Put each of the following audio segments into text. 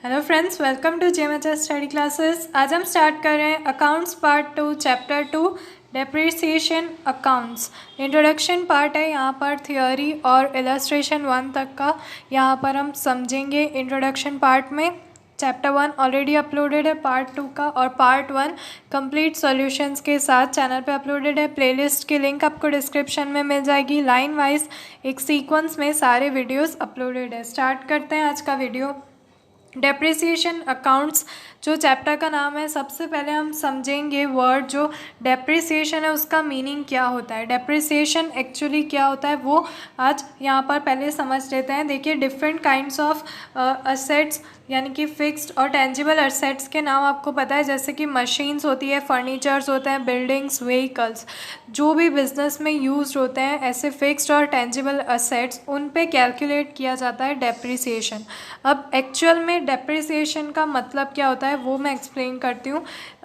Hello friends, welcome to JMHS study classes. आज हम start कर रहे हैं accounts part 2 chapter 2 depreciation accounts. Introduction part है यहाँ पर, थियोरी और इलस्ट्रेशन 1 तक का यहाँ पर हम समझेंगे। इंट्रोडक्शन पार्ट में चैप्टर 1 ऑलरेडी अपलोडेड है पार्ट 2 का, और पार्ट 1 कंप्लीट सॉल्यूशंस के साथ चैनल पे अपलोडेड है। प्लेलिस्ट की लिंक आपको डिस्क्रिप्शन में मिल जाएगी। लाइन वाइज एक सीक्वेंस में सारे वीडियोस अपलोडेड है। स्टार्ट करते हैं आज का वीडियो। डेप्रिसिएशन अकाउंट्स जो चैप्टर का नाम है, सबसे पहले हम समझेंगे वर्ड जो डेप्रिसिएशन है उसका मीनिंग क्या होता है। डेप्रिसिएशन एक्चुअली क्या होता है वो आज यहाँ पर पहले समझ लेते हैं। देखिए, डिफरेंट काइंड्स ऑफ असेट्स यानी कि फिक्स्ड और टेंजिबल असेट्स के नाम आपको पता है, जैसे कि मशीन्स होती है, फर्नीचर्स होते हैं, बिल्डिंग्स, व्हीकल्स, जो भी बिजनेस में यूज होते हैं ऐसे फिक्स्ड और टेंजिबल असेट्स, उन पे कैलकुलेट किया जाता है डेप्रिसिएशन। अब एक्चुअल में डेप्रिसिएशन का मतलब क्या होता है वो मैं एक्सप्लेन करती हूँ।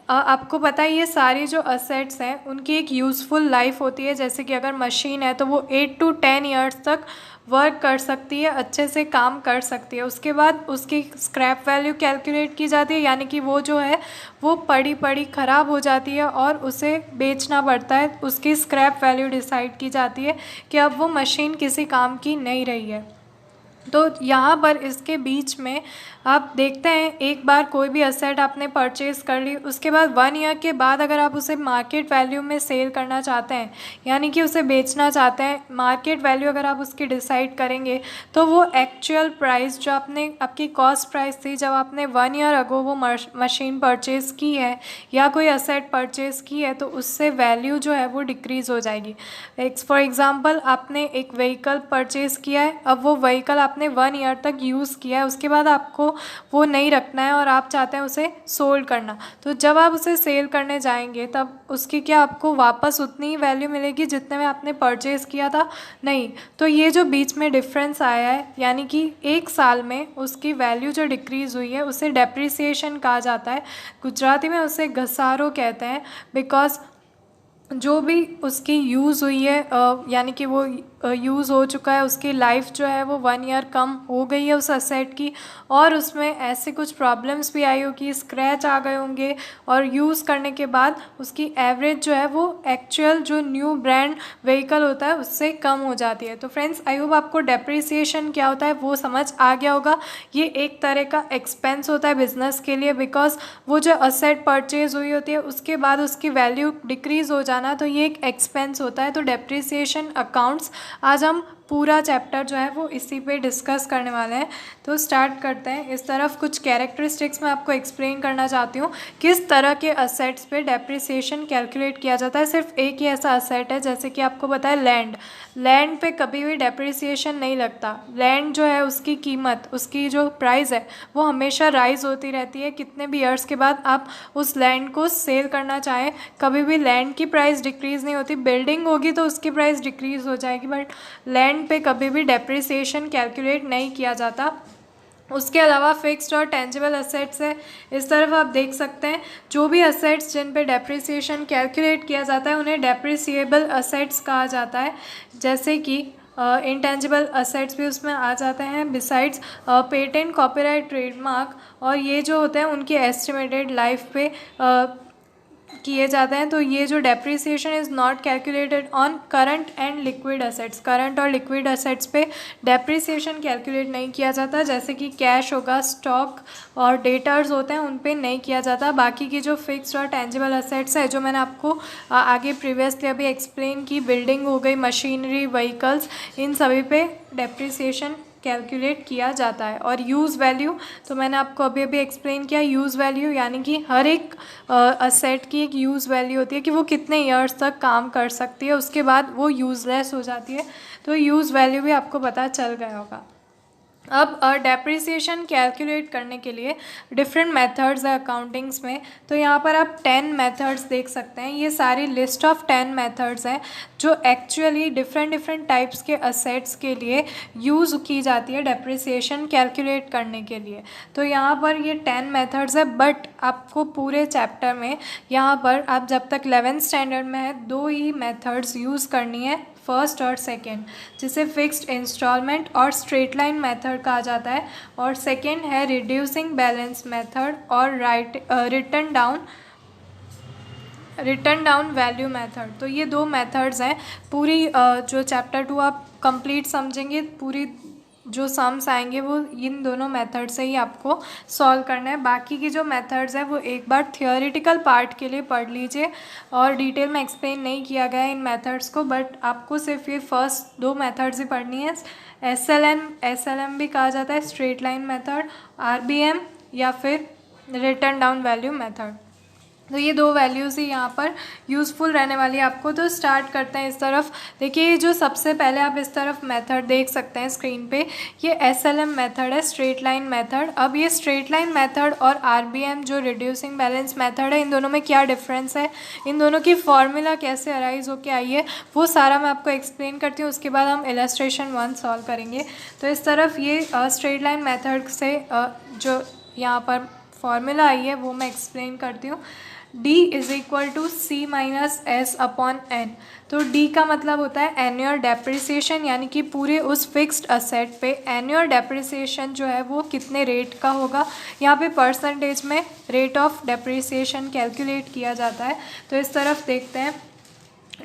आपको पता है ये सारी जो असेट्स हैं उनकी एक यूज़फुल लाइफ होती है। जैसे कि अगर मशीन है तो वो 8 to 10 ईयर्स तक वर्क कर सकती है, अच्छे से काम कर सकती है। उसके बाद उसकी स्क्रैप वैल्यू कैलकुलेट की जाती है, यानी कि वो जो है वो पड़ी पड़ी ख़राब हो जाती है और उसे बेचना पड़ता है। उसकी स्क्रैप वैल्यू डिसाइड की जाती है कि अब वो मशीन किसी काम की नहीं रही है। तो यहाँ पर इसके बीच में आप देखते हैं, एक बार कोई भी असेट आपने परचेज़ कर ली, उसके बाद 1 ईयर के बाद अगर आप उसे मार्केट वैल्यू में सेल करना चाहते हैं, यानी कि उसे बेचना चाहते हैं, मार्केट वैल्यू अगर आप उसकी डिसाइड करेंगे तो वो एक्चुअल प्राइस जो आपकी कॉस्ट प्राइस थी जब आपने 1 ईयर अगो वो मशीन परचेज़ की है या कोई असेट परचेज़ की है, तो उससे वैल्यू जो है वो डिक्रीज़ हो जाएगी। फॉर एग्ज़ाम्पल, आपने एक व्हीकल परचेज़ किया है, अब वो व्हीकल आपने 1 ईयर तक यूज़ किया है, उसके बाद आपको वो नहीं रखना है और आप चाहते हैं उसे सोल्ड करना। तो जब आप उसे सेल करने जाएंगे तब उसकी क्या आपको वापस उतनी ही वैल्यू मिलेगी जितने में आपने परचेज़ किया था? नहीं। तो ये जो बीच में डिफरेंस आया है, यानी कि 1 साल में उसकी वैल्यू जो डिक्रीज़ हुई है उसे डेप्रिसिएशन कहा जाता है। गुजराती में उसे घसारो कहते हैं, बिकॉज जो भी उसकी यूज़ हुई है यानी कि वो यूज़ हो चुका है, उसकी लाइफ जो है वो 1 ईयर कम हो गई है उस असेट की, और उसमें ऐसे कुछ प्रॉब्लम्स भी आई होगी, स्क्रैच आ गए होंगे, और यूज़ करने के बाद उसकी एवरेज जो है वो एक्चुअल जो न्यू ब्रांड व्हीकल होता है उससे कम हो जाती है। तो फ्रेंड्स, आई होप आपको डेप्रिसिएशन क्या होता है वो समझ आ गया होगा। ये एक तरह का एक्सपेंस होता है बिजनेस के लिए, बिकॉज वो जो असेट परचेज हुई होती है उसके बाद उसकी वैल्यू डिक्रीज़ हो जाना, तो ये एक एक्सपेंस होता है। तो डेप्रिसिएशन अकाउंट्स आज हम पूरा चैप्टर जो है वो इसी पे डिस्कस करने वाले हैं। तो स्टार्ट करते हैं। इस तरफ कुछ कैरेक्टरिस्टिक्स मैं आपको एक्सप्लेन करना चाहती हूँ किस तरह के असेट्स पे डेप्रिसिएशन कैलकुलेट किया जाता है। सिर्फ एक ही ऐसा असेट है, जैसे कि आपको पता है लैंड पे कभी भी डेप्रिसिएशन नहीं लगता। लैंड जो है उसकी कीमत, उसकी जो प्राइस है वो हमेशा राइज होती रहती है। कितने भी ईयर्स के बाद आप उस लैंड को सेल करना चाहें, कभी भी लैंड की प्राइस डिक्रीज़ नहीं होती। बिल्डिंग होगी तो उसकी प्राइस डिक्रीज़ हो जाएगी, बट लैंड पे कभी भी डेप्रिसिएशन कैलकुलेट नहीं किया जाता। उसके अलावा फिक्स्ड और टेंजिबल असेट्स है। इस तरफ आप देख सकते हैं, जो भी असेट्स जिन पे डेप्रिसिएशन कैलकुलेट किया जाता है उन्हें डेप्रिसिएबल असेट्स कहा जाता है। जैसे कि इंटेंजिबल असेट्स भी उसमें आ जाते हैं, बिसाइड्स पेटेंट, कॉपीराइट, ट्रेडमार्क, और ये जो होते हैं उनकी एस्टिमेटेड लाइफ पे किए जाते हैं। तो ये जो depreciation is not calculated on current and liquid assets, current और लिक्विड असेट्स पे डेप्रिसिएशन कैलकुलेट नहीं किया जाता। जैसे कि कैश होगा, स्टॉक और डेटर्स होते हैं, उन पे नहीं किया जाता। बाकी की जो फिक्स्ड और टेंजिबल असेट्स है जो मैंने आपको आगे प्रीवियसली अभी एक्सप्लेन की, बिल्डिंग हो गई, मशीनरी, व्हीकल्स, इन सभी पे डेप्रिसिएशन कैलकुलेट किया जाता है। और यूज़ वैल्यू तो मैंने आपको अभी अभी एक्सप्लेन किया। यूज़ वैल्यू यानी कि हर एक असेट की एक यूज़ वैल्यू होती है कि वो कितने ईयर्स तक काम कर सकती है, उसके बाद वो यूज़लेस हो जाती है। तो यूज़ वैल्यू भी आपको पता चल गया होगा। अब डेप्रिसिएशन कैलकुलेट करने के लिए डिफरेंट मेथड्स है अकाउंटिंग्स में। तो यहाँ पर आप 10 मेथड्स देख सकते हैं। ये सारी लिस्ट ऑफ 10 मेथड्स हैं जो एक्चुअली डिफरेंट टाइप्स के असेट्स के लिए यूज़ की जाती है डेप्रिसिएशन कैलकुलेट करने के लिए। तो यहाँ पर ये 10 मेथड्स है, बट आपको पूरे चैप्टर में यहाँ पर आप जब तक 11th स्टैंडर्ड में है 2 ही मेथड्स यूज़ करनी है। फर्स्ट और सेकेंड, जिसे फिक्स्ड इंस्टॉलमेंट और स्ट्रेट लाइन मेथड कहा जाता है। और सेकेंड है रिड्यूसिंग बैलेंस मेथड और रिटर्न डाउन वैल्यू मेथड। तो ये दो मेथड्स हैं। पूरी जो चैप्टर 2 आप कंप्लीट समझेंगे, पूरी जो सम्स आएंगे वो इन दोनों मेथड से ही आपको सॉल्व करना है। बाकी की जो मेथड्स है वो एक बार थियोरेटिकल पार्ट के लिए पढ़ लीजिए, और डिटेल में एक्सप्लेन नहीं किया गया है इन मेथड्स को, बट आपको सिर्फ ये फर्स्ट दो मेथड्स ही पढ़नी है। SLM भी कहा जाता है, स्ट्रेट लाइन मेथड, RBM या फिर रिटर्न डाउन वैल्यू मेथड। तो ये दो वैल्यूज़ ही यहाँ पर यूज़फुल रहने वाली है आपको। तो स्टार्ट करते हैं इस तरफ। देखिए जो सबसे पहले आप इस तरफ मेथड देख सकते हैं स्क्रीन पे, ये SLM मेथड है, स्ट्रेट लाइन मेथड। अब ये स्ट्रेट लाइन मेथड और RBM जो रिड्यूसिंग बैलेंस मेथड है, इन दोनों में क्या डिफरेंस है, इन दोनों की फॉर्मूला कैसे अराइज होके आई है, वो सारा मैं आपको एक्सप्लेन करती हूँ। उसके बाद हम इलस्ट्रेशन 1 सॉल्व करेंगे। तो इस तरफ ये स्ट्रेट लाइन मेथड से जो यहाँ पर फॉर्मूला आई है वो मैं एक्सप्लेन करती हूँ। D is equal to C minus S upon N। तो D का मतलब होता है एनुअल डेप्रिसिएशन, यानी कि पूरे उस फिक्स्ड असेट पे एनुअल डेप्रिसिएशन जो है वो कितने रेट का होगा। यहाँ पे परसेंटेज में रेट ऑफ डेप्रिसिएशन कैलकुलेट किया जाता है। तो इस तरफ देखते हैं,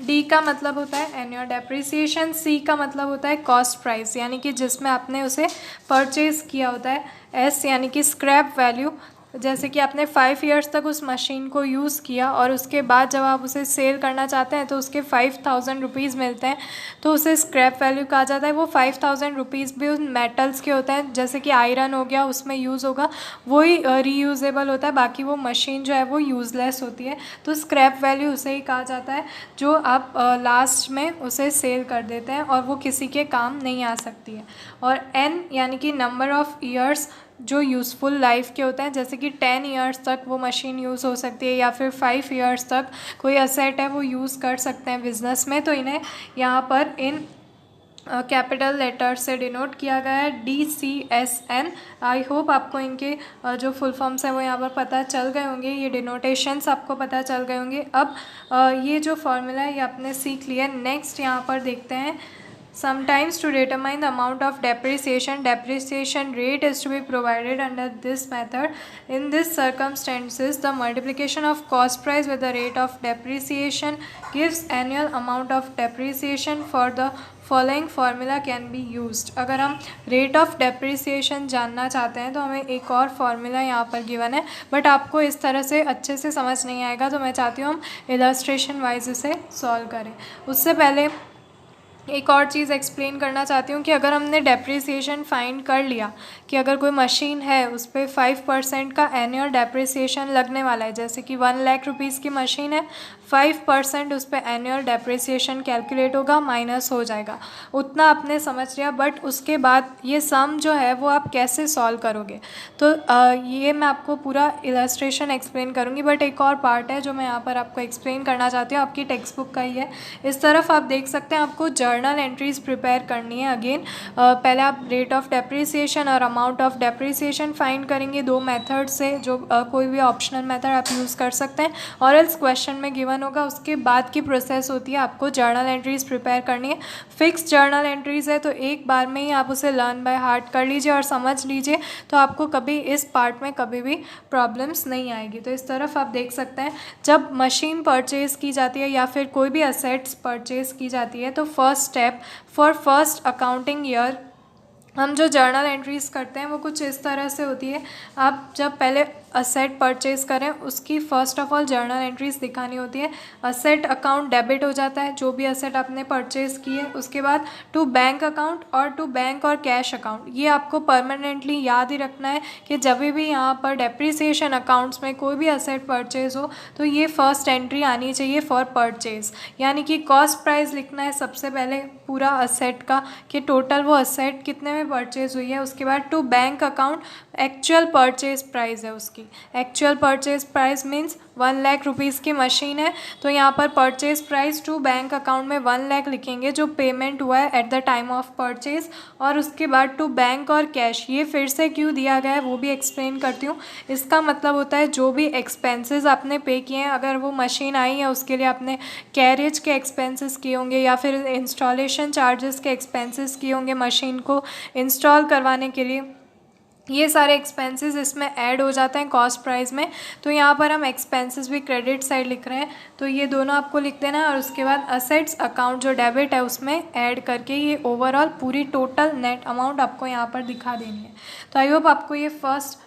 D का मतलब होता है एनुअल डेप्रिसिएशन, C का मतलब होता है कॉस्ट प्राइस, यानी कि जिसमें आपने उसे परचेज़ किया होता है, S यानी कि स्क्रैप वैल्यू, जैसे कि आपने 5 इयर्स तक उस मशीन को यूज़ किया और उसके बाद जब आप उसे सेल करना चाहते हैं तो उसके 5000 रुपीज़ मिलते हैं, तो उसे स्क्रैप वैल्यू कहा जाता है। वो 5000 रुपीज़ भी उन मेटल्स के होते हैं, जैसे कि आयरन हो गया, उसमें यूज़ होगा, वही रीयूजेबल होता है, बाकी वो मशीन जो है वो यूज़लेस होती है। तो स्क्रैप वैल्यू उसे ही कहा जाता है जो आप लास्ट में उसे सेल कर देते हैं और वो किसी के काम नहीं आ सकती है। और N यानी कि नंबर ऑफ़ ईयर्स जो यूज़फुल लाइफ के होते हैं, जैसे कि 10 इयर्स तक वो मशीन यूज़ हो सकती है, या फिर 5 इयर्स तक कोई असेट है वो यूज़ कर सकते हैं बिज़नेस में। तो इन्हें यहाँ पर इन कैपिटल लेटर से डिनोट किया गया है, DCSN। आई होप आपको इनके जो फुल फॉर्म्स हैं वो यहाँ पर पता चल गए होंगे, ये डिनोटेशंस आपको पता चल गए होंगे। अब ये जो फॉर्मूला है ये आपने सीख लिया। नेक्स्ट यहाँ पर देखते हैं, sometimes to determine the amount of depreciation rate is to be provided under this method. In this circumstances, the multiplication of cost price with the rate of depreciation gives annual amount of depreciation. For the following formula can be used. अगर हम rate of depreciation जानना चाहते हैं तो हमें एक और formula यहाँ पर गिवन है, बट आपको इस तरह से अच्छे से समझ नहीं आएगा, तो मैं चाहती हूँ हम इलस्ट्रेशन वाइज इसे सॉल्व करें। उससे पहले एक और चीज़ एक्सप्लेन करना चाहती हूँ कि अगर हमने डेप्रिसिएशन फाइंड कर लिया कि अगर कोई मशीन है उस पर 5% का एनुअल डेप्रिसिएशन लगने वाला है, जैसे कि 1 लाख रुपीज़ की मशीन है, 5% उस पर एनुअल डेप्रिसिएशन कैलकुलेट होगा, माइनस हो जाएगा, उतना आपने समझ लिया। बट उसके बाद ये सम जो है वो आप कैसे सॉल्व करोगे, तो ये मैं आपको पूरा इलस्ट्रेशन एक्सप्लेन करूँगी। बट एक और पार्ट है जो मैं यहाँ पर आपको एक्सप्लेन करना चाहती हूँ, आपकी टेक्स्ट बुक का ही है। इस तरफ आप देख सकते हैं आपको जर्नल एंट्रीज प्रिपेयर करनी है। अगेन पहले आप रेट ऑफ डेप्रिसिएशन और अमाउंट ऑफ डेप्रिसिएशन फाइंड करेंगे दो मेथड से, जो कोई भी ऑप्शनल मेथड आप यूज़ कर सकते हैं, और एल्स क्वेश्चन में गिवन होगा। उसके बाद की प्रोसेस होती है आपको जर्नल एंट्रीज प्रिपेयर करनी है। फिक्स जर्नल एंट्रीज है तो एक बार में ही आप उसे लर्न बाय हार्ट कर लीजिए और समझ लीजिए, तो आपको कभी इस पार्ट में कभी भी प्रॉब्लम्स नहीं आएगी। तो इस तरफ आप देख सकते हैं जब मशीन परचेज़ की जाती है या फिर कोई भी असेट्स परचेज़ की जाती है, तो first step for first accounting year हम जो जर्नल एंट्रीज़ करते हैं वो कुछ इस तरह से होती है। आप जब पहले असेट परचेज़ करें उसकी first of all journal entries दिखानी होती है। असेट अकाउंट डेबिट हो जाता है, जो भी असेट आपने परचेज़ की है। उसके बाद टू बैंक अकाउंट और टू बैंक और कैश अकाउंट। ये आपको परमानेंटली याद ही रखना है कि जब भी यहाँ पर डेप्रिसिएशन अकाउंट्स में कोई भी असेट परचेज़ हो तो ये फर्स्ट एंट्री आनी चाहिए फॉर परचेज़, यानी कि कॉस्ट प्राइस लिखना है सबसे पहले पूरा असेट का कि टोटल वो असेट कितने में परचेज़ हुई है। उसके बाद to bank account actual purchase price है उसकी, की। Actual purchase price means 1 lakh rupees की मशीन है, तो यहाँ पर purchase price to bank account में 1 लाख लिखेंगे जो पेमेंट हुआ है at the time of purchase, और उसके बाद टू बैंक और कैश। ये फिर से क्यों दिया गया है वो भी एक्सप्लेन करती हूँ। इसका मतलब होता है जो भी एक्सपेंसेस आपने पे किए हैं, अगर वो मशीन आई है उसके लिए आपने कैरेज के एक्सपेंसेस किए होंगे या फिर इंस्टॉलेशन चार्जेस के एक्सपेंसेस किए होंगे मशीन को इंस्टॉल करवाने के लिए, ये सारे एक्सपेंसेस इसमें ऐड हो जाते हैं कॉस्ट प्राइस में। तो यहाँ पर हम एक्सपेंसेस भी क्रेडिट साइड लिख रहे हैं, तो ये दोनों आपको लिख देना है। और उसके बाद असेट्स अकाउंट जो डेबिट है उसमें ऐड करके ये ओवरऑल पूरी टोटल नेट अमाउंट आपको यहाँ पर दिखा देनी है। तो आई होप आपको ये फर्स्ट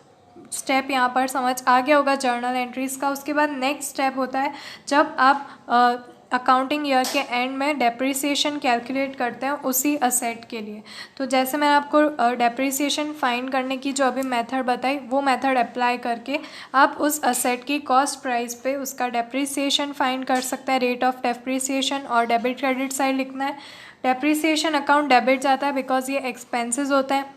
स्टेप यहाँ पर समझ आ गया होगा जर्नल एंट्रीज़ का। उसके बाद नेक्स्ट स्टेप होता है जब आप अकाउंटिंग ईयर के एंड में डेप्रिसिएशन कैलकुलेट करते हैं उसी असेट के लिए। तो जैसे मैंने आपको डेप्रिसिएशन फाइंड करने की जो अभी मेथड बताई वो मेथड अप्लाई करके आप उस असेट की कॉस्ट प्राइस पे उसका डेप्रिसिएशन फाइंड कर सकते हैं, रेट ऑफ डेप्रिसिएशन। और डेबिट क्रेडिट साइड लिखना है। डेप्रिसिएशन अकाउंट डेबिट जाता है बिकॉज ये एक्सपेंसेस होते हैं।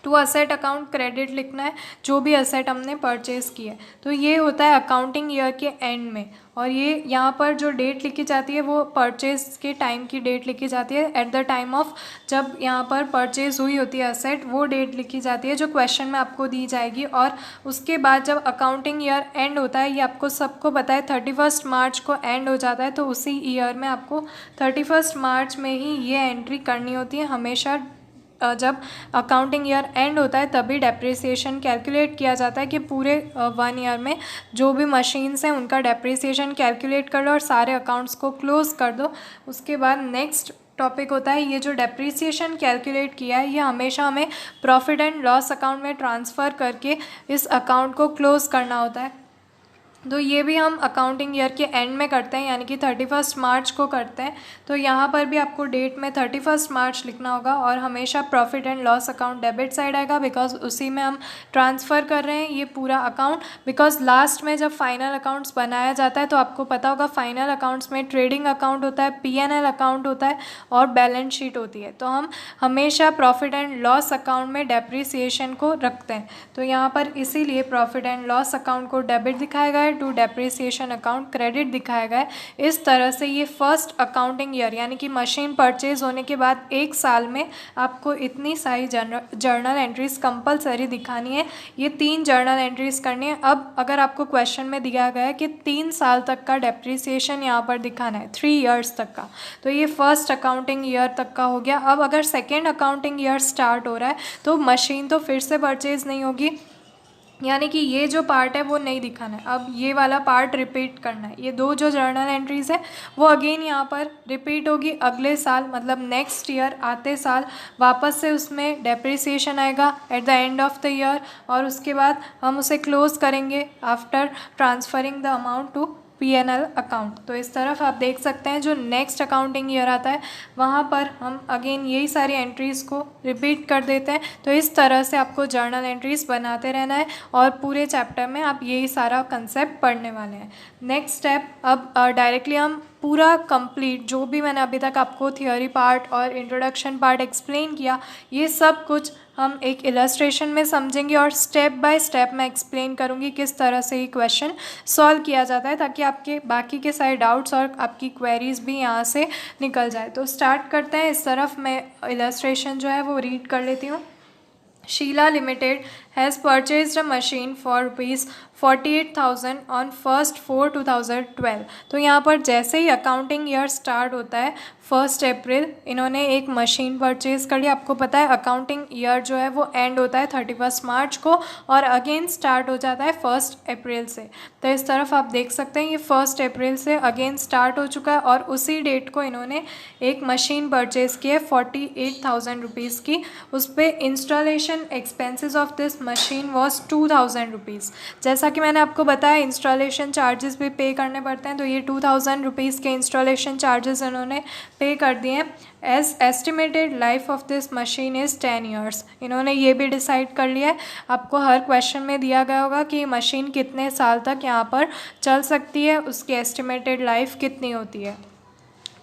टू असेट अकाउंट क्रेडिट लिखना है जो भी असेट हमने परचेज़ किया है। तो ये होता है अकाउंटिंग ईयर के एंड में। और ये यहाँ पर जो डेट लिखी जाती है वो परचेज़ के टाइम की डेट लिखी जाती है एट द टाइम ऑफ जब यहाँ पर परचेज़ हुई होती है असेट, वो डेट लिखी जाती है जो क्वेश्चन में आपको दी जाएगी। और उसके बाद जब अकाउंटिंग ईयर एंड होता है, ये आपको सबको पता है 31 मार्च को एंड हो जाता है, तो उसी ईयर में आपको 31 मार्च में ही ये एंट्री करनी होती है हमेशा। जब अकाउंटिंग ईयर एंड होता है तभी डेप्रिसिएशन कैलकुलेट किया जाता है कि पूरे 1 ईयर में जो भी मशीन्स हैं उनका डेप्रिसिएशन कैलकुलेट कर लो और सारे अकाउंट्स को क्लोज़ कर दो। उसके बाद नेक्स्ट टॉपिक होता है ये जो डेप्रिसिएशन कैलकुलेट किया है ये हमेशा हमें प्रॉफिट एंड लॉस अकाउंट में ट्रांसफ़र करके इस अकाउंट को क्लोज़ करना होता है। तो ये भी हम अकाउंटिंग ईयर के एंड में करते हैं, यानी कि 31 मार्च को करते हैं। तो यहाँ पर भी आपको डेट में 31 मार्च लिखना होगा और हमेशा profit and loss account debit side आएगा बिकॉज उसी में हम ट्रांसफ़र कर रहे हैं ये पूरा अकाउंट। बिकॉज लास्ट में जब फाइनल अकाउंट्स बनाया जाता है तो आपको पता होगा फाइनल अकाउंट्स में ट्रेडिंग अकाउंट होता है, P&L अकाउंट होता है और बैलेंस शीट होती है। तो हम हमेशा प्रॉफिट एंड लॉस अकाउंट में डेप्रिसिएशन को रखते हैं। तो यहाँ पर इसीलिए प्रॉफिट एंड लॉस अकाउंट को डेबिट दिखाया गया है, टू डेप्रिसिएशन अकाउंट क्रेडिट दिखाया गया है। इस तरह से ये फर्स्ट अकाउंटिंग ईयर यानी कि मशीन परचेज होने के बाद 1 साल में आपको इतनी सारी जर्नल एंट्रीज कंपलसरी दिखानी है। ये 3 जर्नल एंट्रीज करनी है। अब अगर आपको क्वेश्चन में दिया गया है कि 3 साल तक का डेप्रिसिएशन यहाँ पर दिखाना है, 3 ईयर्स तक का, तो ये फर्स्ट अकाउंटिंग ईयर तक का हो गया। अब अगर सेकेंड अकाउंटिंग ईयर स्टार्ट हो रहा है तो मशीन तो फिर से परचेज नहीं होगी, यानी कि ये जो पार्ट है वो नहीं दिखाना है। अब ये वाला पार्ट रिपीट करना है। ये 2 जो जर्नल एंट्रीज़ है वो अगेन यहाँ पर रिपीट होगी अगले साल, मतलब नेक्स्ट ईयर आते साल वापस से उसमें डेप्रिसिएशन आएगा at the end of the year और उसके बाद हम उसे क्लोज करेंगे after transferring the amount to P&L account. तो इस तरफ आप देख सकते हैं जो नेक्स्ट अकाउंटिंग ईयर आता है वहाँ पर हम अगेन यही सारी एंट्रीज़ को रिपीट कर देते हैं। तो इस तरह से आपको जर्नल एंट्रीज़ बनाते रहना है और पूरे चैप्टर में आप यही सारा कंसेप्ट पढ़ने वाले हैं। नेक्स्ट स्टेप, अब डायरेक्टली हम पूरा कंप्लीट जो भी मैंने अभी तक आपको थियोरी पार्ट और इंट्रोडक्शन पार्ट एक्सप्लेन किया, ये सब कुछ हम एक इलस्ट्रेशन में समझेंगे और स्टेप बाय स्टेप मैं एक्सप्लेन करूँगी किस तरह से ये क्वेश्चन सॉल्व किया जाता है, ताकि आपके बाकी के सारे डाउट्स और आपकी क्वेरीज भी यहाँ से निकल जाए। तो स्टार्ट करते हैं। इस तरफ मैं इलस्ट्रेशन जो है वो रीड कर लेती हूँ। Sheela limited has purchased a machine for ₹48,000 on 1/4/2012। तो यहाँ पर जैसे ही अकाउंटिंग ईयर स्टार्ट होता है 1 अप्रैल, इन्होंने एक मशीन परचेज़ कर लिया। आपको पता है अकाउंटिंग ईयर जो है वो एंड होता है 31 मार्च को और अगेन स्टार्ट हो जाता है 1 अप्रैल से। तो इस तरफ आप देख सकते हैं ये 1 अप्रैल से अगेन स्टार्ट हो चुका है और उसी डेट को इन्होंने एक मशीन परचेज़ की है 48,000 रुपीज़ की। उस पर installation expenses of this machine was 2,000 rupees. जैसा कि मैंने आपको बताया इंस्टॉलेशन चार्जेस भी पे करने पड़ते हैं, तो ये 2,000 रुपीज़ के इंस्टॉलेशन चार्जेस इन्होंने पे कर दिए हैं। As estimated life of this machine is 10 years. इन्होंने ये भी डिसाइड कर लिया है, आपको हर क्वेश्चन में दिया गया होगा कि मशीन कितने साल तक यहाँ पर चल सकती है, उसकी एस्टिमेटेड लाइफ कितनी होती है।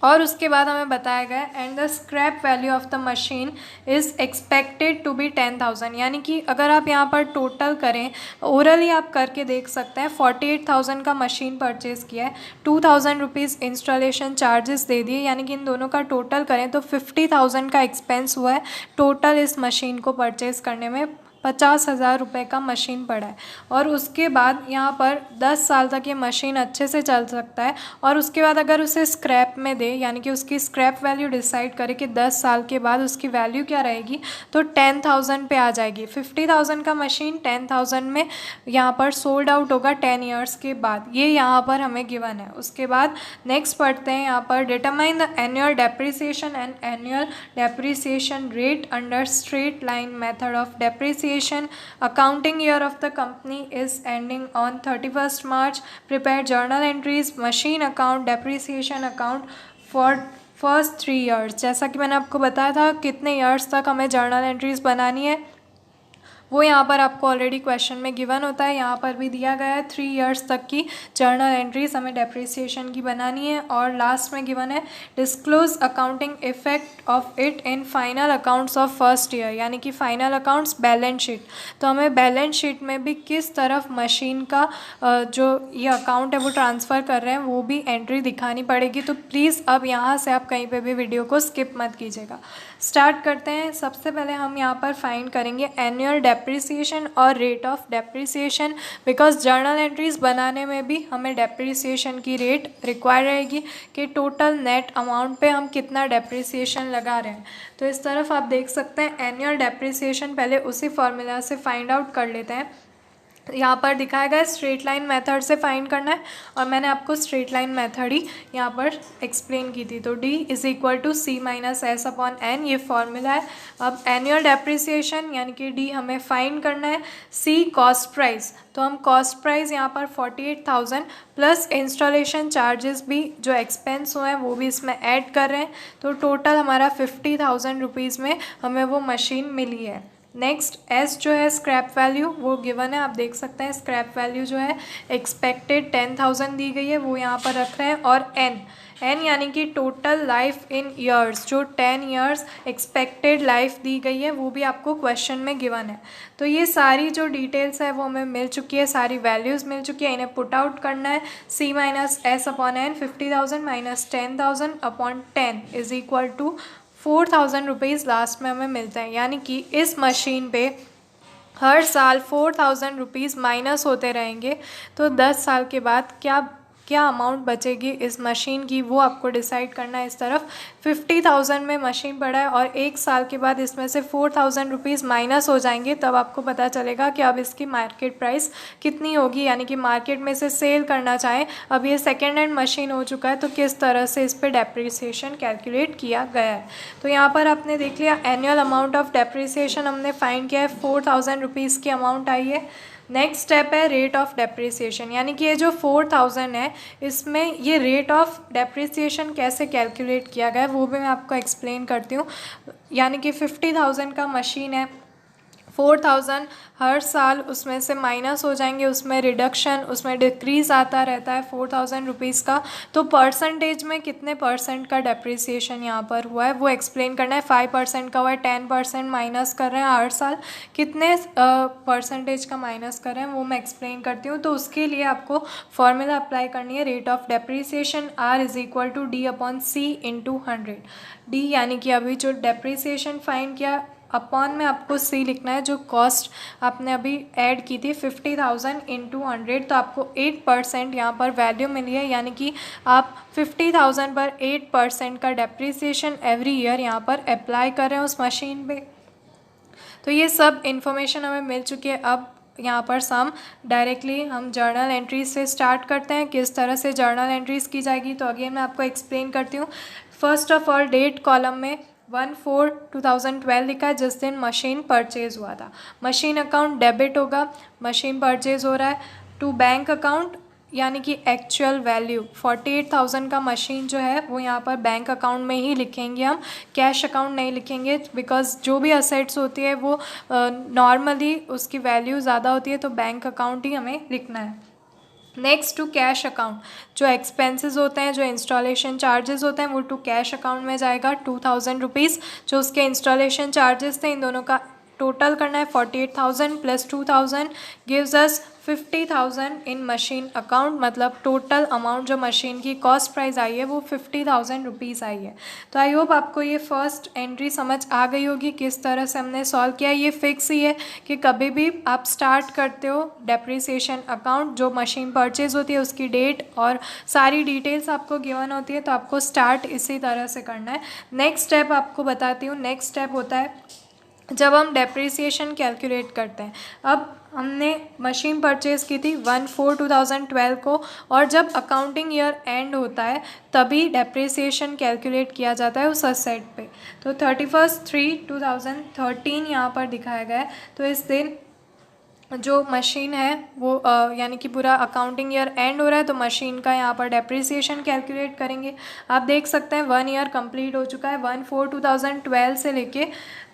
और उसके बाद हमें बताया गया and the scrap value of the machine is expected to be 10,000, यानी कि अगर आप यहाँ पर टोटल करें, ओरली आप करके देख सकते हैं, 48,000 का मशीन परचेज़ किया है, 2,000 रुपीज़ इंस्टॉलेशन चार्जेस दे दिए, यानी कि इन दोनों का टोटल करें तो 50,000 का एक्सपेंस हुआ है टोटल इस मशीन को परचेज़ करने में। 50,000 रुपये का मशीन पड़ा है और उसके बाद यहाँ पर 10 साल तक ये मशीन अच्छे से चल सकता है। और उसके बाद अगर उसे स्क्रैप में दे, यानी कि उसकी स्क्रैप वैल्यू डिसाइड करे कि 10 साल के बाद उसकी वैल्यू क्या रहेगी, तो 10,000 पे आ जाएगी। 50,000 का मशीन 10,000 में यहाँ पर सोल्ड आउट होगा 10 ईयर्स के बाद, ये यहाँ पर हमें गिवन है। उसके बाद नेक्स्ट पढ़ते हैं यहाँ पर, determine the annual depreciation and annual depreciation rate under straight line method of depreciation. Accounting year of the company is ending on 31st March. Prepare journal entries, machine account, depreciation account for first 3 years. जैसा कि मैंने आपको बताया था कितने years तक हमें journal entries बनानी है, वो यहाँ पर आपको ऑलरेडी क्वेश्चन में गिवन होता है। यहाँ पर भी दिया गया है 3 इयर्स तक की जर्नल एंट्रीज हमें डेप्रिसिएशन की बनानी है। और लास्ट में गिवन है disclose accounting effect of it in final accounts of first year, यानी कि फाइनल अकाउंट्स बैलेंस शीट। तो हमें बैलेंस शीट में भी किस तरफ मशीन का जो ये अकाउंट है वो ट्रांसफ़र कर रहे हैं वो भी एंट्री दिखानी पड़ेगी। तो प्लीज़ अब यहाँ से आप कहीं पर भी वीडियो को स्किप मत कीजिएगा। स्टार्ट करते हैं। सबसे पहले हम यहाँ पर फाइंड करेंगे एनुअल डेप्रिसिएशन और rate of depreciation, because journal entries बनाने में भी हमें डेप्रिसिएशन की रेट रिक्वायर रहेगी कि टोटल नेट अमाउंट पे हम कितना डेप्रिसिएशन लगा रहे हैं। तो इस तरफ आप देख सकते हैं एनुअल डेप्रिसिएशन पहले उसी फॉर्मूला से फाइंड आउट कर लेते हैं। यहाँ पर दिखाया गया स्ट्रेट लाइन मेथड से फाइंड करना है और मैंने आपको स्ट्रेट लाइन मेथड ही यहाँ पर एक्सप्लेन की थी। तो D is equal to C minus S upon N, ये फॉर्मूला है। अब एनुअल डेप्रिसिएशन यानी कि D हमें फाइंड करना है। C कॉस्ट प्राइस, तो हम कॉस्ट प्राइस यहाँ पर 48,000 प्लस इंस्टॉलेशन चार्जेस भी जो एक्सपेंस हुए हैं वो भी इसमें ऐड कर रहे हैं। तो टोटल हमारा 50,000 रुपीज़ में हमें वो मशीन मिली है। नेक्स्ट एस जो है स्क्रैप वैल्यू वो गिवन है, आप देख सकते हैं स्क्रैप वैल्यू जो है एक्सपेक्टेड 10,000 दी गई है वो यहाँ पर रख रहे हैं। और एन यानी कि टोटल लाइफ इन ईयर्स, जो 10 ईयर्स एक्सपेक्टेड लाइफ दी गई है वो भी आपको क्वेश्चन में गिवन है। तो ये सारी जो डिटेल्स है वो हमें मिल चुकी है, सारी वैल्यूज़ मिल चुकी है, इन्हें पुट आउट करना है। C minus S upon N, 50,000 minus 10,000 upon 10 is equal to 4,000 rupees last में हमें मिलते हैं। यानी कि इस मशीन पे हर साल 4,000 रुपीज़ माइनस होते रहेंगे। तो 10 साल के बाद क्या अमाउंट बचेगी इस मशीन की वो आपको डिसाइड करना है। इस तरफ 50,000 में मशीन पड़ा है और 1 साल के बाद इसमें से 4,000 रुपीज़ माइनस हो जाएंगे, तब आपको पता चलेगा कि अब इसकी मार्केट प्राइस कितनी होगी। यानी कि मार्केट में से सेल करना चाहें, अब ये सेकेंड हैंड मशीन हो चुका है, तो किस तरह से इस पर डेप्रिसिएशन कैलकुलेट किया गया है। तो यहाँ पर आपने देख लिया एनुअल अमाउंट ऑफ डेप्रिसिएशन हमने फाइंड किया है, 4,000 रुपीज़ की अमाउंट आई है। नेक्स्ट स्टेप है रेट ऑफ डेप्रिसिएशन, यानी कि ये जो 4,000 है इसमें ये रेट ऑफ डेप्रिसिएशन कैसे कैलकुलेट किया गया है वो भी मैं आपको एक्सप्लेन करती हूँ। यानी कि 50,000 का मशीन है, 4,000 हर साल उसमें से माइनस हो जाएंगे, उसमें रिडक्शन, उसमें डिक्रीज़ आता रहता है 4,000 रुपीज़ का। तो परसेंटेज में कितने परसेंट का डेप्रिसिएशन यहाँ पर हुआ है वो एक्सप्लेन करना है। 5% का हुआ है, 10% माइनस कर रहे हैं हर साल, कितने परसेंटेज का माइनस कर रहे हैं वो मैं एक्सप्लेन करती हूँ। तो उसके लिए आपको फॉर्मूला अप्लाई करनी है, rate of depreciation R is equal to D upon C into 100। D यानी कि अभी जो डेप्रिसिएशन फाइंड किया, अपॉन में आपको C लिखना है, जो कॉस्ट आपने अभी ऐड की थी 50,000 इंटू 100, तो आपको 8% यहाँ पर वैल्यू मिली है। यानी कि आप 50,000 पर 8% का डेप्रिसिएशन एवरी ईयर यहाँ पर अप्लाई कर रहे हैं उस मशीन पे। तो ये सब इन्फॉर्मेशन हमें मिल चुकी है। अब यहाँ पर सम डायरेक्टली हम जर्नल एंट्रीज से स्टार्ट करते हैं, किस तरह से जर्नल एंट्रीज की जाएगी। तो अगेन मैं आपको एक्सप्लेन करती हूँ। First of all date column में 1/4/2012 लिखा है, जिस दिन मशीन परचेज़ हुआ था। मशीन अकाउंट डेबिट होगा, मशीन परचेज़ हो रहा है। टू बैंक अकाउंट यानी कि एक्चुअल वैल्यू 48,000 का मशीन जो है वो यहाँ पर बैंक अकाउंट में ही लिखेंगे हम, कैश अकाउंट नहीं लिखेंगे, बिकॉज जो भी असेट्स होती है वो नॉर्मली उसकी वैल्यू ज़्यादा होती है, तो बैंक अकाउंट ही हमें लिखना है। नेक्स्ट टू कैश अकाउंट, जो एक्सपेंसेस होते हैं, जो इंस्टॉलेशन चार्जेस होते हैं, वो टू कैश अकाउंट में जाएगा 2000 रुपीज़। जो उसके इंस्टॉलेशन चार्जेस थे, इन दोनों का टोटल करना है 48,000 प्लस 2000 गिव्स अस 50,000 इन मशीन अकाउंट। मतलब टोटल अमाउंट जो मशीन की कॉस्ट प्राइस आई है वो 50,000 रुपीज़ आई है। तो आई होप आपको ये फर्स्ट एंट्री समझ आ गई होगी किस तरह से हमने सॉल्व किया। ये फिक्स ही है कि कभी भी आप स्टार्ट करते हो डेप्रिसिएशन अकाउंट, जो मशीन परचेज होती है उसकी डेट और सारी डिटेल्स आपको गिवन होती है, तो आपको स्टार्ट इसी तरह से करना है। नेक्स्ट स्टेप आपको बताती हूँ। नेक्स्ट स्टेप होता है जब हम डेप्रिसिएशन कैलकुलेट करते हैं। अब हमने मशीन परचेज़ की थी 1/4/2012 को, और जब अकाउंटिंग ईयर एंड होता है तभी डेप्रिसिएशन कैलकुलेट किया जाता है उस असेट पे। तो 31/3/2013 यहाँ पर दिखाया गया है। तो इस दिन जो मशीन है वो यानी कि पूरा अकाउंटिंग ईयर एंड हो रहा है, तो मशीन का यहाँ पर डेप्रिसिएशन कैलकुलेट करेंगे। आप देख सकते हैं 1 ईयर कंप्लीट हो चुका है। 1/4/2012 से लेके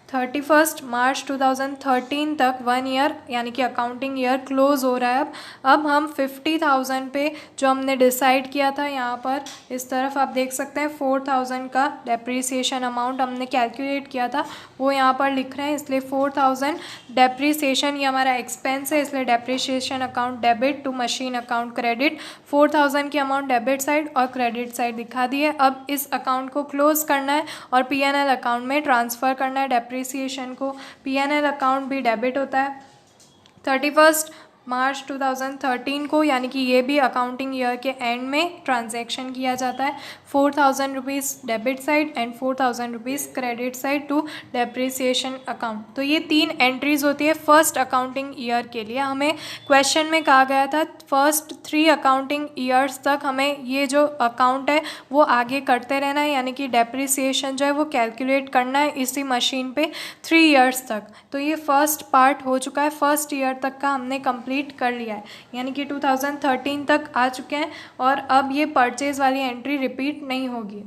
31 मार्च 2013 तक 1 ईयर यानी कि अकाउंटिंग ईयर क्लोज हो रहा है। अब हम 50,000 पे जो हमने डिसाइड किया था, यहाँ पर इस तरफ आप देख सकते हैं 4,000 का डेप्रिसिएशन अमाउंट हमने कैलकुलेट किया था, वो यहाँ पर लिख रहे हैं। इसलिए 4,000 डेप्रिसिएशन, ये हमारा एक्सपेंस है, इसलिए depreciation account debit to machine account credit. 4,000 की अमाउंट डेबिट साइड और क्रेडिट साइड दिखा दी है। अब इस अकाउंट को क्लोज करना है और P&L अकाउंट में ट्रांसफ़र करना है डेप्रिसिएशन को। P&L अकाउंट भी डेबिट होता है 31 मार्च 2013 को, यानी कि ये भी अकाउंटिंग ईयर के एंड में ट्रांजैक्शन किया जाता है। 4,000 rupees debit side and 4,000 rupees credit side to depreciation account. तो ये 3 एंट्रीज होती है फर्स्ट अकाउंटिंग ईयर के लिए। हमें क्वेश्चन में कहा गया था फर्स्ट 3 अकाउंटिंग ईयर्स तक हमें ये जो अकाउंट है वो आगे करते रहना है, यानी कि डेप्रिसिएशन जो है वो कैलकुलेट करना है इसी मशीन पे 3 ईयर्स तक। तो ये फर्स्ट पार्ट हो चुका है, फर्स्ट ईयर तक का हमने कंप्लीट कर लिया है, यानी कि 2013 तक आ चुके हैं। और अब ये परचेज़ वाली एंट्री रिपीट नहीं होगी,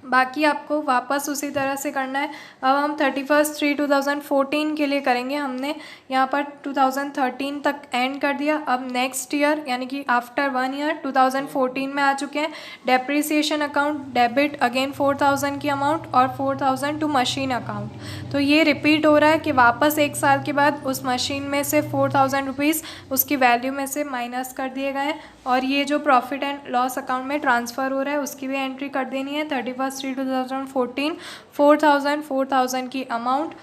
बाकी आपको वापस उसी तरह से करना है। अब हम 31/3/2014 के लिए करेंगे। हमने यहाँ पर 2013 तक एंड कर दिया। अब नेक्स्ट ईयर यानी कि आफ्टर 1 ईयर 2014 में आ चुके हैं। डेप्रिसिएशन अकाउंट डेबिट अगेन 4,000 की अमाउंट और 4,000 टू मशीन अकाउंट। तो ये रिपीट हो रहा है कि वापस 1 साल के बाद उस मशीन में से 4,000 रुपीज़ उसकी वैल्यू में से माइनस कर दिए गए हैं, और ये जो प्रॉफिट एंड लॉस अकाउंट में ट्रांसफ़र हो रहा है उसकी भी एंट्री कर देनी है। 31/3/2014 4,000 की अमाउंट।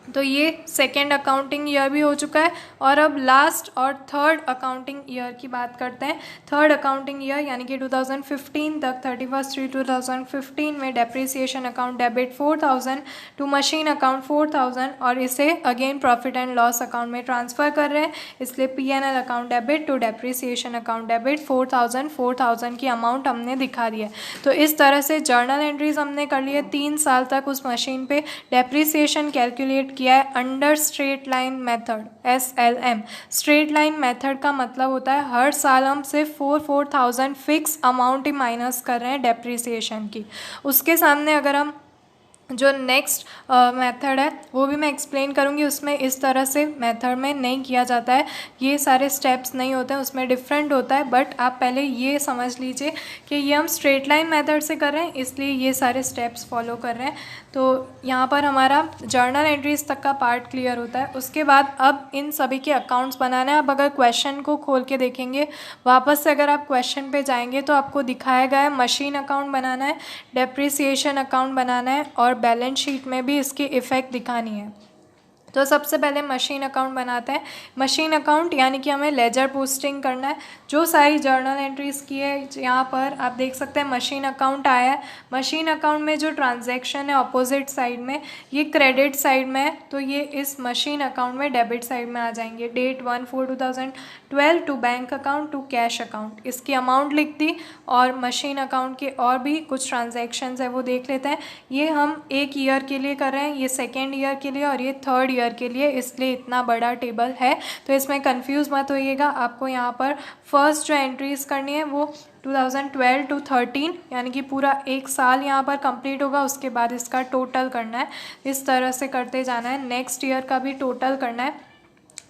तो ये सेकेंड अकाउंटिंग ईयर भी हो चुका है। और अब लास्ट और थर्ड अकाउंटिंग ईयर की बात करते हैं। थर्ड अकाउंटिंग ईयर यानी कि 2015 तक 31/3/2015 में depreciation account debit 4,000 to machine account 4,000, और इसे again profit and loss account में ट्रांसफ़र कर रहे हैं, इसलिए P&L account debit to depreciation account debit 4,000 की अमाउंट हमने दिखा दी है। तो इस तरह से जर्नल एंट्रीज हमने कर ली है। 3 साल तक उस मशीन पे डेप्रिसिएशन कैलकुलेट किया है under straight line method, SLM। Straight line method का मतलब होता है हर साल हम सिर्फ 4,000 फिक्स अमाउंट ही माइनस कर रहे हैं डेप्रिसिएशन की। उसके सामने अगर हम जो नेक्स्ट मेथड है वो भी मैं एक्सप्लेन करूँगी, उसमें इस तरह से मेथड में नहीं किया जाता है, ये सारे स्टेप्स नहीं होते हैं, उसमें डिफरेंट होता है। बट आप पहले ये समझ लीजिए कि ये हम स्ट्रेट लाइन मेथड से कर रहे हैं, इसलिए ये सारे स्टेप्स फॉलो कर रहे हैं। तो यहाँ पर हमारा जर्नल एंट्रीज तक का पार्ट क्लियर होता है। उसके बाद अब इन सभी के अकाउंट्स बनाना है। अब अगर क्वेश्चन को खोल के देखेंगे, वापस से अगर आप क्वेश्चन पे जाएंगे तो आपको दिखाया गया है मशीन अकाउंट बनाना है, डेप्रिसिएशन अकाउंट बनाना है, और बैलेंस शीट में भी इसकी इफ़ेक्ट दिखानी है। तो सबसे पहले मशीन अकाउंट बनाते हैं। मशीन अकाउंट यानी कि हमें लेजर पोस्टिंग करना है। जो सारी जर्नल एंट्रीज की है यहाँ पर आप देख सकते हैं मशीन अकाउंट आया है। मशीन अकाउंट में जो ट्रांजैक्शन है अपोजिट साइड में, ये क्रेडिट साइड में है, तो ये इस मशीन अकाउंट में डेबिट साइड में आ जाएंगे। Date 1/4/2012 to bank account to cash account, इसकी अमाउंट लिख दी। और मशीन अकाउंट के और भी कुछ ट्रांजेक्शन्स है वो देख लेते हैं। ये हम 1 ईयर के लिए कर रहे हैं, ये सेकेंड ईयर के लिए और ये थर्ड ईयर के लिए, इसलिए इतना बड़ा टेबल है। तो इसमें कंफ्यूज मत होइएगा। आपको यहाँ पर फर्स्ट जो एंट्रीज करनी है वो 2012 टू 13 यानी कि पूरा 1 साल यहाँ पर कंप्लीट होगा। उसके बाद इसका टोटल करना है, इस तरह से करते जाना है। नेक्स्ट ईयर का भी टोटल करना है।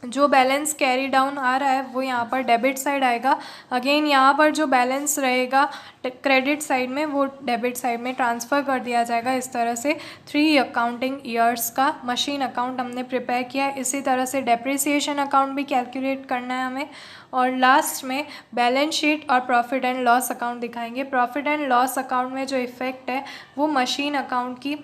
जो बैलेंस कैरी डाउन आ रहा है वो यहाँ पर डेबिट साइड आएगा। अगेन यहाँ पर जो बैलेंस रहेगा क्रेडिट साइड में वो डेबिट साइड में ट्रांसफ़र कर दिया जाएगा। इस तरह से 3 अकाउंटिंग ईयर्स का मशीन अकाउंट हमने प्रिपेयर किया है। इसी तरह से डेप्रिसिएशन अकाउंट भी कैलकुलेट करना है हमें। और लास्ट में बैलेंस शीट और प्रॉफिट एंड लॉस अकाउंट दिखाएंगे। प्रॉफिट एंड लॉस अकाउंट में जो इफ़ेक्ट है वो मशीन अकाउंट की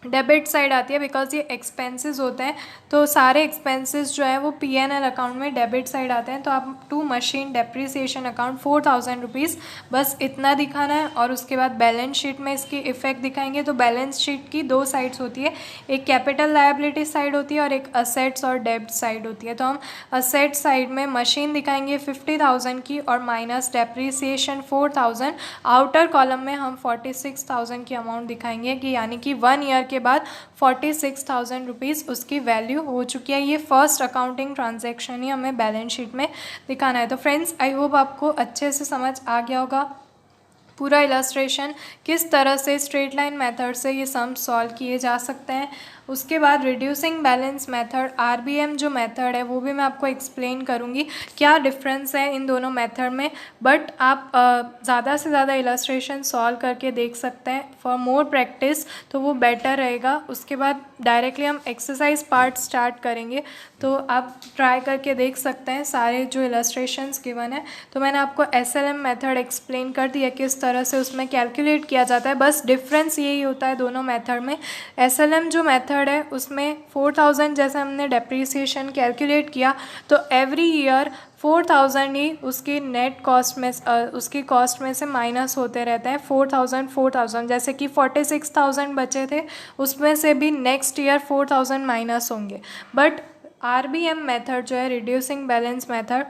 डेबिट साइड आती है, बिकॉज ये एक्सपेंसेस होते हैं, तो सारे एक्सपेंसेस जो है वो P&L अकाउंट में डेबिट साइड आते हैं। तो आप to machine depreciation account 4000 rupees बस इतना दिखाना है। और उसके बाद बैलेंस शीट में इसकी इफ़ेक्ट दिखाएंगे। तो बैलेंस शीट की 2 साइड्स होती है, एक कैपिटल लायबिलिटी साइड होती है और एक असेट्स और डेब्ट साइड होती है। तो हम असेट साइड में मशीन दिखाएंगे 50,000 की और माइनस डेप्रिसिएशन 4000। आउटर कॉलम में हम 46,000 की अमाउंट दिखाएंगे कि यानी कि 1 ईयर के बाद 46,000 रुपीज़ उसकी वैल्यू हो चुकी है। ये फर्स्ट अकाउंटिंग ट्रांजैक्शन ही हमें बैलेंस शीट में दिखाना है। तो फ्रेंड्स, आई होप आपको अच्छे से समझ आ गया होगा पूरा इलस्ट्रेशन, किस तरह से स्ट्रेट लाइन मेथड से ये सम सॉल्व किए जा सकते हैं। उसके बाद रिड्यूसिंग बैलेंस मेथड, RBM जो मेथड है वो भी मैं आपको एक्सप्लेन करूँगी क्या डिफरेंस है इन दोनों मेथड में। बट आप ज़्यादा से ज़्यादा इलस्ट्रेशन सॉल्व करके देख सकते हैं फॉर मोर प्रैक्टिस, तो वो बेटर रहेगा। उसके बाद डायरेक्टली हम एक्सरसाइज पार्ट स्टार्ट करेंगे, तो आप ट्राई करके देख सकते हैं सारे जो इलस्ट्रेशंस गिवन है। तो मैंने आपको SLM मेथड एक्सप्लेन कर दिया किस तरह से उसमें कैलकुलेट किया जाता है। बस डिफरेंस यही होता है दोनों मेथड में। SLM जो मेथड है उसमें 4000 जैसे हमने डेप्रिसिएशन कैलकुलेट किया, तो एवरी ईयर 4000 ही उसकी नेट कॉस्ट में उसकी कॉस्ट में से माइनस होते रहते हैं। 4000 जैसे कि 46,000 बचे थे, उसमें से भी नेक्स्ट ईयर 4000 माइनस होंगे। बट RBM मेथड जो है, रिड्यूसिंग बैलेंस मेथड,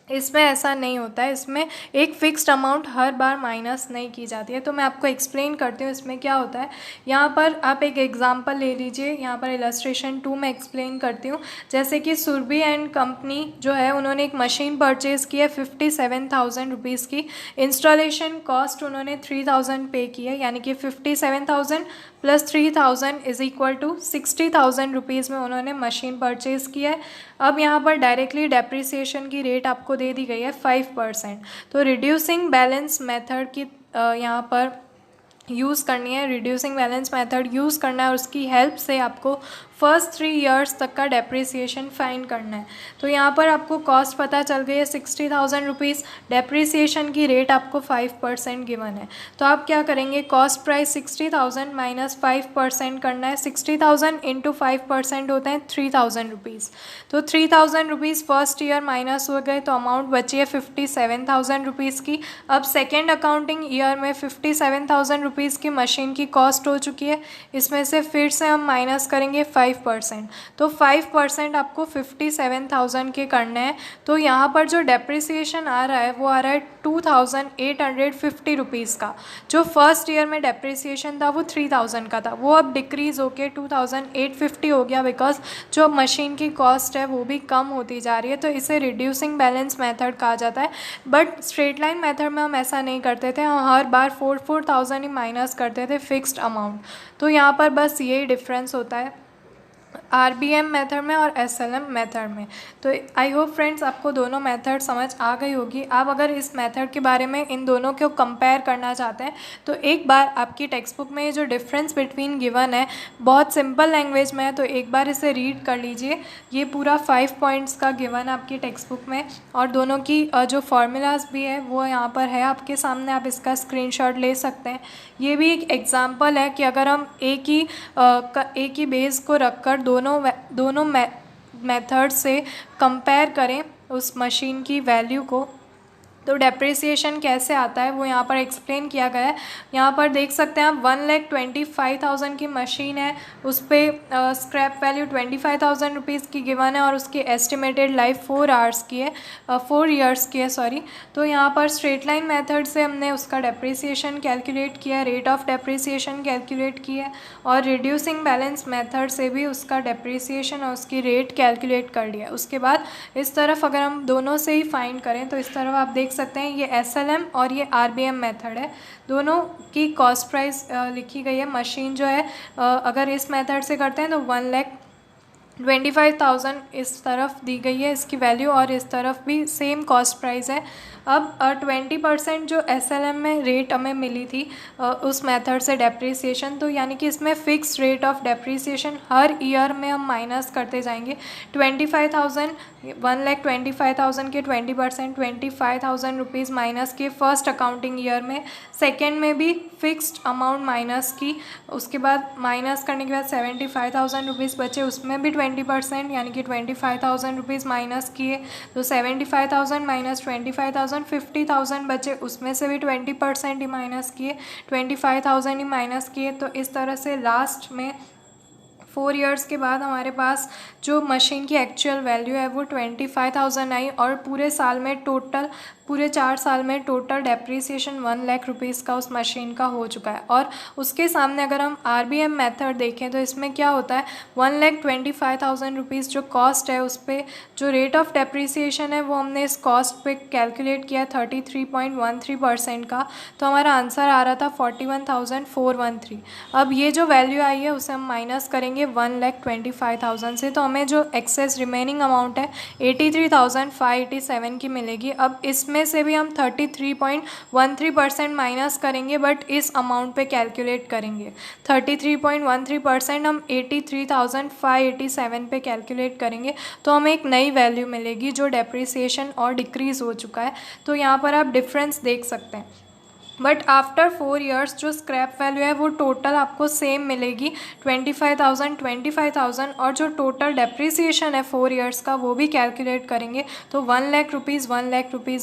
इसमें ऐसा नहीं होता है। इसमें एक फ़िक्स्ड अमाउंट हर बार माइनस नहीं की जाती है। तो मैं आपको एक्सप्लेन करती हूँ इसमें क्या होता है। यहाँ पर आप एक एग्जांपल ले लीजिए, यहाँ पर इलस्ट्रेशन 2 में एक्सप्लेन करती हूँ। जैसे कि सुरभि एंड कंपनी जो है, उन्होंने एक मशीन परचेज़ की है 57,000 रुपीज़ की। इंस्टॉलेशन कॉस्ट उन्होंने 3,000 पे की है, यानी कि 57,000 plus 3,000 is equal to 60,000 rupees में उन्होंने मशीन परचेज़ किया है। अब यहाँ पर डायरेक्टली डेप्रिसिएशन की रेट आपको दे दी गई है 5%। तो रिड्यूसिंग बैलेंस मेथड की यहाँ पर यूज़ करनी है, रिड्यूसिंग बैलेंस मेथड यूज़ करना है और उसकी हेल्प से आपको फर्स्ट 3 इयर्स तक का डेप्रिसिएशन फाइंड करना है। तो यहाँ पर आपको कॉस्ट पता चल गई है 60,000 रुपीज़, डेप्रिसिएशन की रेट आपको 5% गिवन है। तो आप क्या करेंगे, कॉस्ट प्राइस 60,000 माइनस 5% करना है। 60,000 इंटू 5% होते हैं 3,000 रुपीज़। तो 3,000 रुपीज़ फर्स्ट ईयर माइनस हो गए, तो अमाउंट बची है 57,000 रुपीज़ की। अब सेकेंड अकाउंटिंग ईयर में 57,000 रुपीज़ की मशीन की कॉस्ट हो चुकी है। इसमें से फिर से हम माइनस करेंगे 5%। तो 5% आपको 57,000 के करने हैं। तो यहाँ पर जो डेप्रिसिएशन आ रहा है वो आ रहा है 2,850 रुपीज़ का। जो फर्स्ट ईयर में डेप्रिसिएशन था वो 3,000 का था, वो अब डिक्रीज़ होके 2,850 हो गया, बिकॉज जो मशीन की कॉस्ट है वो भी कम होती जा रही है। तो इसे रिड्यूसिंग बैलेंस मेथड कहा जाता है। बट स्ट्रेट लाइन मेथड में हम ऐसा नहीं करते थे, हम हर बार 4,000 ही माइनस करते थे फिक्स्ड अमाउंट। तो यहाँ पर बस यही डिफरेंस होता है RBM मेथड में और SLM मेथड में। तो आई होप फ्रेंड्स आपको दोनों मेथड समझ आ गई होगी। आप अगर इस मेथड के बारे में इन दोनों को कंपेयर करना चाहते हैं तो एक बार आपकी टेक्स्ट बुक में ये जो डिफरेंस बिटवीन गिवन है बहुत सिंपल लैंग्वेज में है, तो एक बार इसे रीड कर लीजिए। ये पूरा 5 पॉइंट्स का गिवन है आपकी टेक्स्ट बुक में, और दोनों की जो फार्मूलाज भी है वो यहाँ पर है आपके सामने, आप इसका स्क्रीनशॉट ले सकते हैं। ये भी एक एग्जाम्पल है कि अगर हम एक ही बेस को रखकर दोनों मेथड से कंपेयर करें उस मशीन की वैल्यू को, तो डेप्रिसिएशन कैसे आता है वो यहाँ पर एक्सप्लेन किया गया है। यहाँ पर देख सकते हैं आप 1,25,000 की मशीन है, उस पर स्क्रैप वैल्यू 25,000 रुपीज़ की गिवन है और उसकी एस्टिमेटेड लाइफ 4 ईयर्स की है सॉरी। तो यहाँ पर स्ट्रेट लाइन मेथड से हमने उसका डेप्रिसिएशन कैलकुलेट किया, रेट ऑफ डेप्रिसिएशन कैलकुलेट की है, और रिड्यूसिंग बैलेंस मेथड से भी उसका डेप्रिसिएशन और उसकी रेट कैलकुलेट कर लिया। उसके बाद इस तरफ अगर हम दोनों से ही फाइंड करें तो इस तरफ आप देख सकते हैं ये SLM और ये RBM मेथड है, दोनों की कॉस्ट प्राइस लिखी गई है। मशीन जो है अगर इस मेथड से करते हैं तो 25,000 इस तरफ दी गई है इसकी वैल्यू, और इस तरफ भी सेम कॉस्ट प्राइस है। अब 20% जो SLM में रेट हमें मिली थी उस मेथड से डेप्रिसिएशन, तो यानी कि इसमें fix rate of depreciation her year में हम माइनस करते जाएंगे। 25,000 1,25,000 के 20% 25,000 रुपीज़ माइनस किए फर्स्ट अकाउंटिंग ईयर में, सेकेंड में भी फिक्स्ड अमाउंट माइनस की, उसके बाद माइनस करने के बाद 75,000 रुपीज़ बचे, उसमें भी 20% यानी कि 25,000 रुपीज़ माइनस किए, तो 75,000 माइनस 25,000 50,000 बचे, उसमें से भी 20% ही माइनस किए, 25,000 ही माइनस किए। तो इस तरह से लास्ट में 4 इयर्स के बाद हमारे पास जो मशीन की एक्चुअल वैल्यू है वो 25,000 आई, और पूरे साल में टोटल, पूरे 4 साल में टोटल डेप्रिसिएशन 1 लाख रुपीज़ का उस मशीन का हो चुका है। और उसके सामने अगर हम RBM मेथड देखें तो इसमें क्या होता है, 1,25,000 रुपीज़ जो कॉस्ट है उस पर जो रेट ऑफ डेप्रिसिएशन है वो हमने इस कॉस्ट पे कैलकुलेट किया 33.13% का, तो हमारा आंसर आ रहा था 41,413। अब ये जो वैल्यू आई है उसे हम माइनस करेंगे 1,25,000 से, तो हमें जो एक्सेस रिमेनिंग अमाउंट है 83,587 की मिलेगी। अब इसमें से भी हम 33.13% माइनस करेंगे, बट इस अमाउंट पे कैलकुलेट करेंगे। 33.13% हम 83,587 पे कैलकुलेट करेंगे, तो हमें एक नई वैल्यू मिलेगी जो डेप्रिसिएशन और डिक्रीज़ हो चुका है। तो यहाँ पर आप डिफरेंस देख सकते हैं। बट आफ्टर 4 इयर्स जो स्क्रैप वैल्यू है वो टोटल आपको सेम मिलेगी 25,000, और जो टोटल डेप्रिसिएशन है 4 इयर्स का वो भी कैलकुलेट करेंगे तो 1 लाख रुपीज़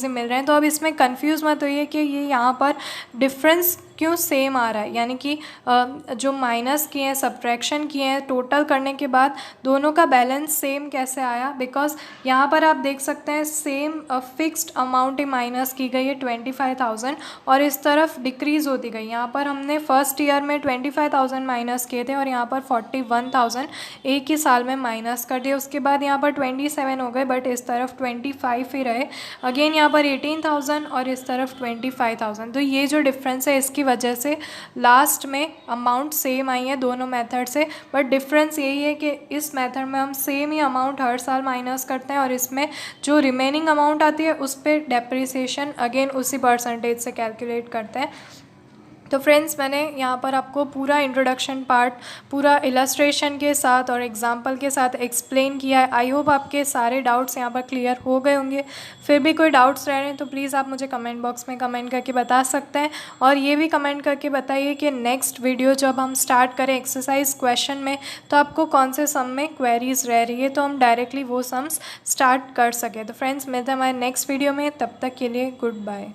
ही मिल रहे हैं। तो अब इसमें कंफ्यूज मत होइए कि ये यहाँ पर डिफरेंस क्यों सेम आ रहा है, यानी कि जो माइनस किए हैं, सब्ट्रैक्शन किए हैं, टोटल करने के बाद दोनों का बैलेंस सेम कैसे आया, बिकॉज यहाँ पर आप देख सकते हैं सेम फिक्स्ड अमाउंट ही माइनस की गई है 25,000, और इस तरफ डिक्रीज़ होती गई। यहाँ पर हमने फर्स्ट ईयर में 25,000 माइनस किए थे और यहाँ पर 41,000 एक ही साल में माइनस कर दिए। उसके बाद यहाँ पर 27 हो गए, बट इस तरफ 25 ही रहे। अगेन यहाँ पर 18,000 और इस तरफ 25,000। तो ये जो डिफरेंस है इसकी वजह से लास्ट में अमाउंट सेम आई है दोनों मेथड से, बट डिफरेंस यही है कि इस मेथड में हम सेम ही अमाउंट हर साल माइनस करते हैं, और इसमें जो रिमेनिंग अमाउंट आती है उस पर डेप्रिसिएशन अगेन उसी परसेंटेज से कैलकुलेट करते हैं। तो फ्रेंड्स, मैंने यहाँ पर आपको पूरा इंट्रोडक्शन पार्ट पूरा इलस्ट्रेशन के साथ और एग्जांपल के साथ एक्सप्लेन किया है। आई होप आपके सारे डाउट्स यहाँ पर क्लियर हो गए होंगे। फिर भी कोई डाउट्स रह रहे हैं तो प्लीज़ आप मुझे कमेंट बॉक्स में कमेंट करके बता सकते हैं, और ये भी कमेंट करके बताइए कि नेक्स्ट वीडियो जब हम स्टार्ट करें एक्सरसाइज क्वेश्चन में तो आपको कौन से सम में क्वेरीज रह रही है, तो हम डायरेक्टली वो सम्स स्टार्ट कर सकें। तो फ्रेंड्स, मिलते हैं हमारे नेक्स्ट वीडियो में, तब तक के लिए गुड बाय।